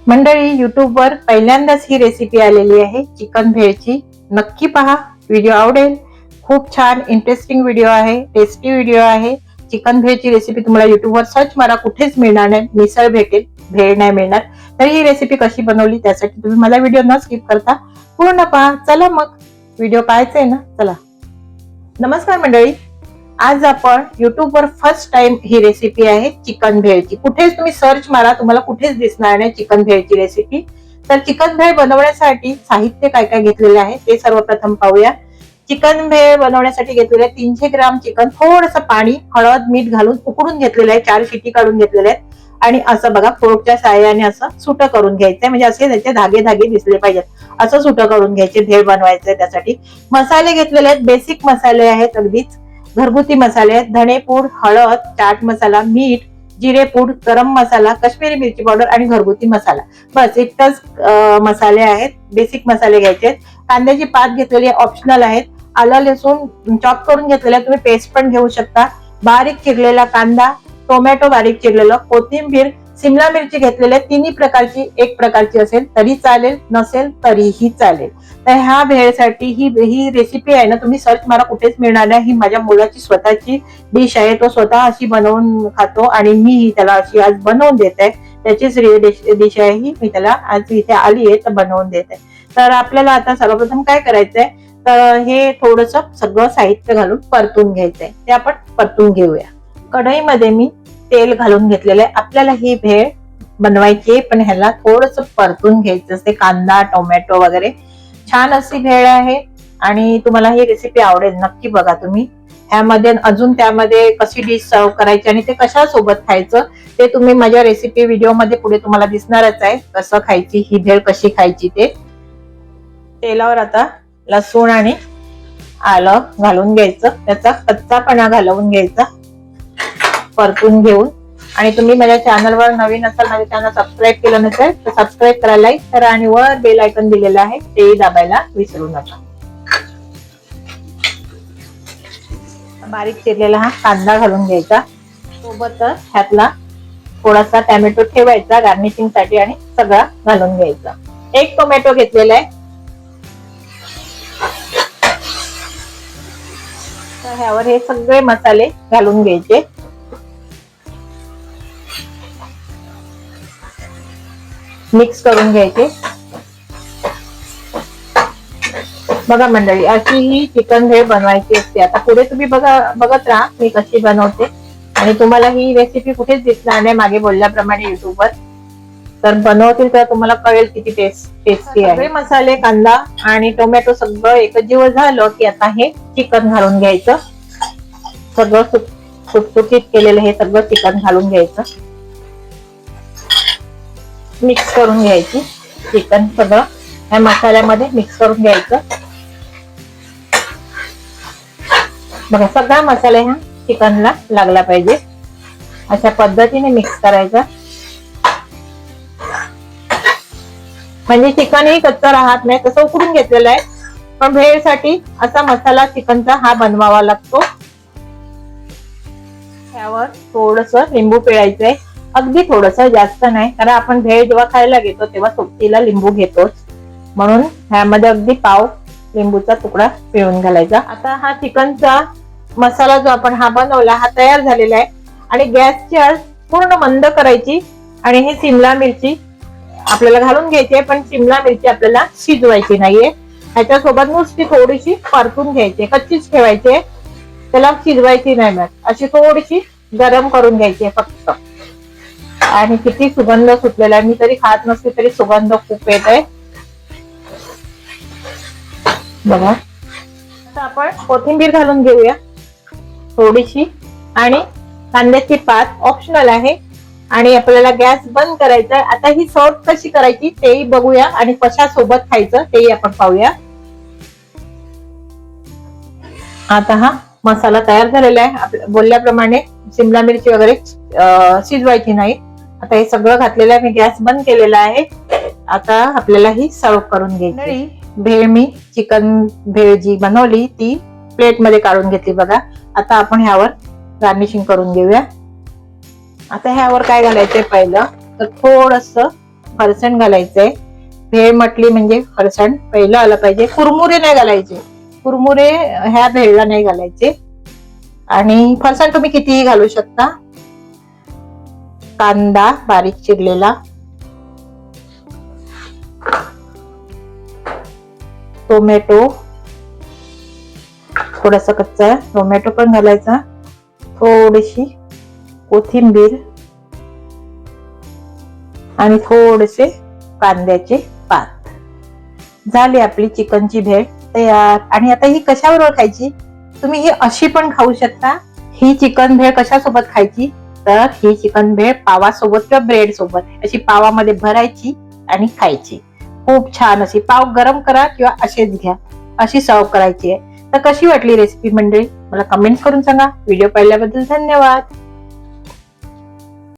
मंडळी, युट्यूबवर पहिल्यांदाच ही रेसिपी आलेली आहे चिकन भेळची. नक्की पहा, व्हिडिओ आवडेल. खूप छान इंटरेस्टिंग व्हिडिओ आहे, टेस्टी व्हिडिओ आहे. चिकन भेळची रेसिपी तुम्हाला युट्यूबवर सर्च मारा, कुठेच मिळणार नाही. मिसळ भेटेल, भेळ नाही मिळणार. तर ही रेसिपी कशी बनवली त्यासाठी तुम्ही मला व्हिडिओ न स्किप करता पूर्ण पहा. चला मग व्हिडिओ पाहायचा आहे ना, चला. नमस्कार मंडळी, आज आपण युट्यूबवर फर्स्ट टाइम ही रेसिपी आहे चिकन भेळची. कुठेच तुम्ही सर्च मारा, तुम्हाला कुठेच दिसणार नाही चिकन भेळची रेसिपी. तर चिकन भेळ बनवण्यासाठी साहित्य काय काय घेतलेले आहे ते सर्वप्रथम पाहूया. चिकन भेळ बनवण्यासाठी घेतलेले आहे 300 ग्राम चिकन. थोडंसं पाणी, हळद, मीठ घालून उकडून घेतलेलं आहे. 4 शिटी काढून घेतलेले आहेत. आणि असं बघा, फोर्कच्या साहाय्याने असं सुटं करून घ्यायचंय, म्हणजे असे त्याचे धागे धागे दिसले पाहिजेत. असं सुटं करून घ्यायचे. भेळ बनवायचंय त्यासाठी मसाले घेतलेले आहेत. बेसिक मसाले आहेत, अगदीच घरगुती मसाले आहेत. धणेपूड, हळद, चाट मसाला, मीठ, जिरेपूड, गरम मसाला, काश्मीरी मिरची पावडर आणि घरगुती मसाला. बस इतकंच मसाले आहेत. बेसिक मसाले घ्यायचे आहेत. कांद्याची पात घेतलेली ऑप्शनल आहेत. आलं लसूण चॉप करून घेतलेला, तुम्ही पेस्ट पण घेऊ शकता. बारीक चिरलेला कांदा, टोमॅटो बारीक चिरलेलं, कोथिंबीर, सिमला मिरची घेतलेल्या. तिन्ही प्रकारची, एक प्रकारची असेल तरी चालेल, नसेल तरीही चालेल. तर ह्या भेळसाठी ही रेसिपी आहे ना, तुम्ही सर्च मारा, कुठेच मिळणार नाही. ही माझ्या मुलाची स्वतःची डिश आहे. तो स्वतः अशी बनवून खातो आणि मी त्याला अशी आज बनवून देत आहे. त्याचीच डिश आहे ही. मी त्याला आज इथे आली आहे तर बनवून देत आहे. तर आपल्याला आता सर्वप्रथम काय करायचंय, तर हे थोडस सगळं साहित्य घालून परतून घ्यायचंय. ते आपण परतून घेऊया. कढईमध्ये मी तेल घालून घेतलेलं आहे. आपल्याला ही भेळ बनवायची आहे, पण ह्याला थोडस परतून घ्यायचं असते. कांदा, टोमॅटो वगैरे. छान अशी भेळ आहे आणि तुम्हाला ही रेसिपी आवडेल. नक्की बघा तुम्ही. ह्यामध्ये अजून त्यामध्ये कशी डिश सर्व करायची आणि ते कशा सोबत खायचं ते तुम्ही माझ्या रेसिपी व्हिडिओ मध्ये पुढे तुम्हाला दिसणारच आहे. कसं खायची ही भेळ, कशी खायची ते. तेलावर आता लसूण आणि आलं घालून घ्यायचं. त्याचा कच्चापणा घालवून घ्यायचा, परतून घेऊन. आणि तुम्ही माझ्या चॅनलवर नवीन असाल, माझ्या चॅनल सबस्क्राईब केलं नसेल तर सबस्क्राईब करा, लाईक करा आणि वर बेल आयकॉन दिलेला आहे तेही दाबायला विसरू नका. बारीक चिरलेला हा कांदा घालून घ्यायचा. सोबतच ह्यातला थोडासा टोमॅटो ठेवायचा गार्निशिंग साठी आणि सगळा घालून घ्यायचा. एक टोमॅटो घेतलेला आहे. तर ह्यावर हे सगळे मसाले घालून घ्यायचे. मिक्स करून घ्यायचे. बघा मंडळी, अशी ही चिकन भेळ बनवायची असते. आता पुढे तुम्ही बघत राहा मी कशी बनवते. आणि तुम्हाला ही रेसिपी कुठेच दिसणार नाही मागे बोलल्याप्रमाणे युट्यूबवर. तर बनवतील तर तुम्हाला कळेल किती टेस्टी आहे. सगळे मसाले, कांदा आणि टोमॅटो सगळं एकजीव झालं की आता हे चिकन घालून घ्यायचं. सगळं सुटसुटीत केलेलं हे सगळं चिकन घालून घ्यायचं. मिक्स करून घ्यायची. चिकन सगळं ह्या मसाल्यामध्ये मिक्स करून घ्यायचं. बघा, सगळा मसाला ह्या चिकनला लागला पाहिजे. अशा पद्धतीने मिक्स करायचा, म्हणजे चिकनही कच्चं राहत नाही. तसं उकडून घेतलेलं आहे, पण भेळसाठी असा मसाला चिकनचा हा बनवावा लागतो. त्यावर थोडस लिंबू पिळायचंय. अगदी थोडस, जास्त नाही, कारण आपण भेळ जेव्हा खायला घेतो तेव्हा सोबतीला लिंबू घेतोच. म्हणून ह्यामध्ये अगदी पाव लिंबूचा तुकडा पिळून घालायचा. आता हा चिकनचा मसाला जो आपण हा बनवला हा तयार झालेला आहे. आणि गॅसची आच पूर्ण मंद करायची. आणि हे सिमला मिरची आपल्याला घालून घ्यायची आहे, पण सिमला मिरची आपल्याला शिजवायची नाहीये. ह्याच्यासोबत नुसती थोडीशी परतून घ्यायची, कच्चीच ठेवायची, त्याला शिजवायची नाही. मग अशी थोडीशी गरम करून घ्यायची फक्त. आणि किती सुगंध सुटलेला आहे. मी तरी खात नसते तरी सुगंध खूप येत आहे. बघा, आता आपण कोथिंबीर घालून घेऊया थोडीशी. आणि कांद्याची पात ऑप्शनल आहे. आणि आपल्याला गॅस बंद करायचा. आता ही सर्व कशी करायची तेही बघूया आणि कशा सोबत खायचं तेही आपण पाहूया. आता हा मसाला तयार झालेला आहे. बोलल्याप्रमाणे सिमला मिरची वगैरे शिजवायची नाही. आता हे सगळं घातलेलं आहे. मी गॅस बंद केलेला आहे. आता आपल्याला ही सर्व करून घ्यायची. भेळ मी चिकन भेळ जी बनवली ती प्लेट मध्ये काढून घेतली. बघा, आता आपण ह्यावर गार्निशिंग करून घेऊया. आता ह्यावर काय घालायचंय पहिलं तर थोडस फरसाण घालायचंय. भेळ म्हटली म्हणजे फरसाण पहिलं आलं पाहिजे. कुरमुरे नाही घालायचे, कुरमुरे ह्या भेळला नाही घालायचे. आणि फरसाण तुम्ही कितीही घालू शकता. कांदा बारीक चिरलेला, टोमॅटो थोडासा कच्चा टोमॅटो पण घालायचा, थोडीशी कोथिंबीर आणि थोडेसे कांद्याचे पात. झाली आपली चिकनची भेळ तयार. आणि आता ही कशाबरोबर खायची? तुम्ही ही अशी पण खाऊ शकता. ही चिकन भेळ कशासोबत खायची? तर ही चिकन भेळ पावासोबत किंवा ब्रेड सोबत अशी पावामध्ये भरायची आणि खायची. खूप छान अशी पाव गरम करा किंवा असेच घ्या, अशी सर्व करायची आहे. तर कशी वाटली रेसिपी मंडळी? मला कमेंट करून सांगा. व्हिडिओ पाहिल्याबद्दल धन्यवाद.